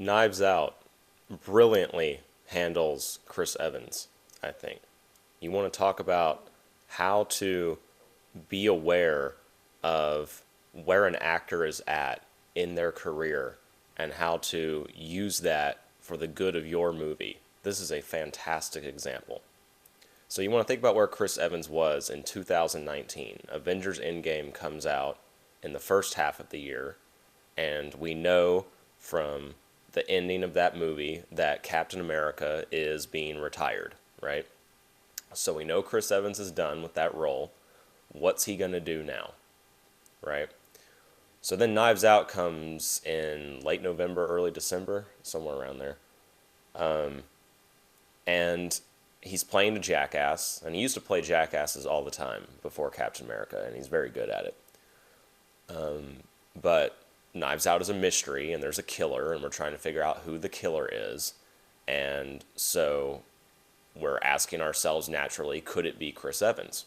Knives Out brilliantly handles Chris Evans, I think. You want to talk about how to be aware of where an actor is at in their career and how to use that for the good of your movie. This is a fantastic example. So you want to think about where Chris Evans was in 2019. Avengers Endgame comes out in the first half of the year, and we know from the ending of that movie that Captain America is being retired, right? So we know Chris Evans is done with that role. What's he going to do now, right? So then Knives Out comes in late November, early December, somewhere around there. And he's playing a jackass, and he used to play jackasses all the time before Captain America, and he's very good at it. But Knives Out is a mystery, and there's a killer, and we're trying to figure out who the killer is. And so we're asking ourselves naturally, could it be Chris Evans?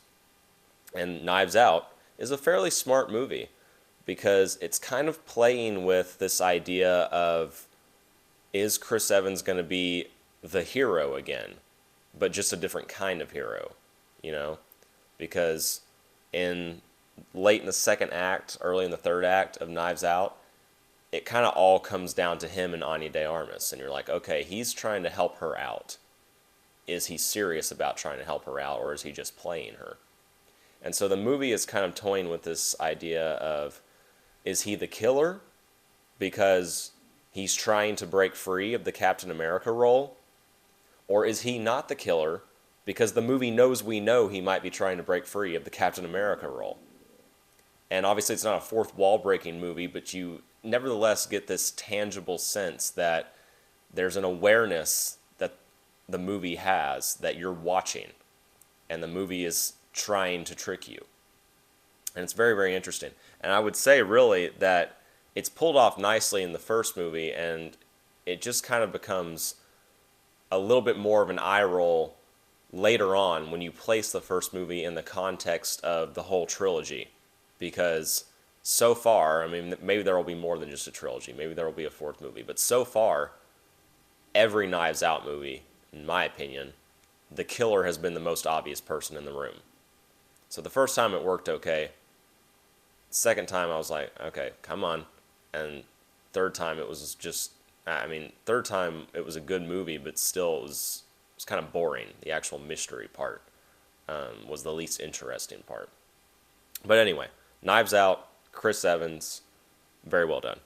And Knives Out is a fairly smart movie because it's kind of playing with this idea of, is Chris Evans going to be the hero again, but just a different kind of hero, you know? Because in late in the second act, early in the third act of Knives Out, it kind of all comes down to him and Anya de Armas, and you're like, okay, he's trying to help her out. Is he serious about trying to help her out, or is he just playing her? And so the movie is kind of toying with this idea of, is he the killer because he's trying to break free of the Captain America role? Or is he not the killer because the movie knows we know he might be trying to break free of the Captain America role? And obviously it's not a fourth wall breaking movie, but you nevertheless get this tangible sense that there's an awareness that the movie has that you're watching, and the movie is trying to trick you. And it's very, very interesting. And I would say, really, that it's pulled off nicely in the first movie, and it just kind of becomes a little bit more of an eye roll later on when you place the first movie in the context of the whole trilogy. Because so far, I mean, maybe there will be more than just a trilogy. Maybe there will be a fourth movie. But so far, every Knives Out movie, in my opinion, the killer has been the most obvious person in the room. So the first time it worked okay. Second time I was like, okay, come on. And third time it was just, I mean, third time it was a good movie, but still it was kind of boring. The actual mystery part was the least interesting part. But anyway, Knives Out, Chris Evans, very well done.